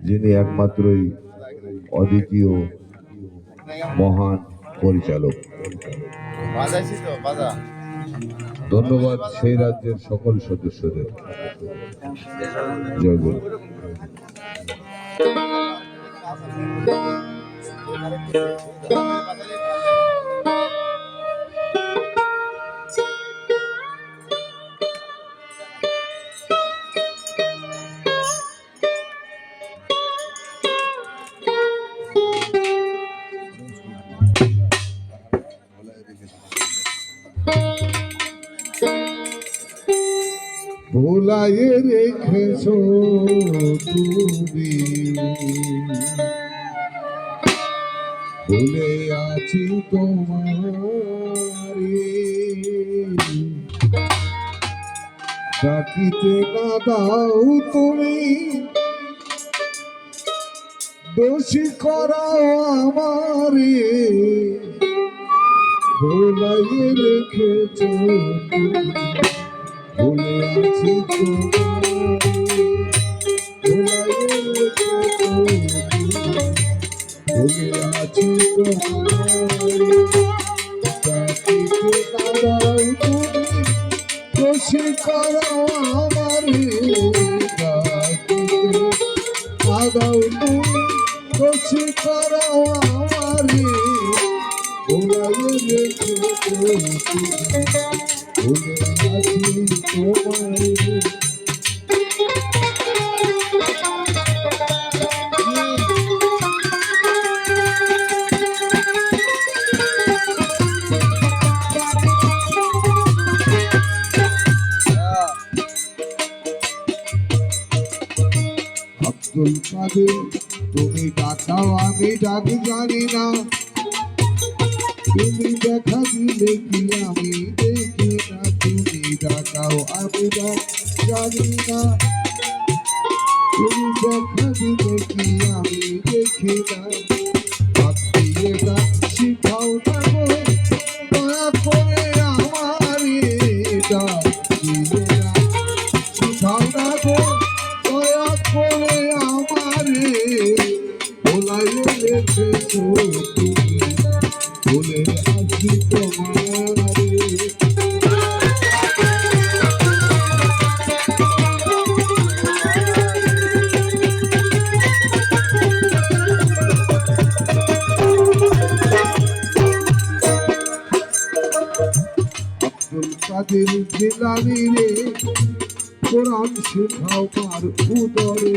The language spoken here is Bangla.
যিনি একমাত্রই অদ্বিতীয় মহান পরিচালক। ধন্যবাদ সেই রাজ্যের সকল সদস্যদের। জয় গুরু। ভুলাইয়ে রেখেছো তুমি, ভুলে আছি তোমারে, ডাকিতে না দাও তুমি, দোষী করাও আমারে, ভুলাইয়ে রেখেছো ভুলে আছি ভুলে আছি খুশি করো আমারে, আদাও তুমি খুশি করো আমারে, ভুলাইয়ে রেখেছো ভুলে আছি তোমারে। আব্দুল কাদের তুমি ডাকাও আমি ডাক জানি না, তুমি দেখা দিলে কি আমি দেখি না, তুমি ডাকাও আমি ডাক জানি না, তুমি দেখা দিলে কি আমি দেখি না, দিয়ে ডাক শিখাও না গো দয়া করে আমারে, ডাক দিয়ে ডাক শিখাও না গো দয়া করে আমারে, ভুলাইয়ে রেখেছো তুমি ভুলে আছি তোমারে। আব্দুল কাদের জিলানী রে কোরআন শেখাও কার উদরে,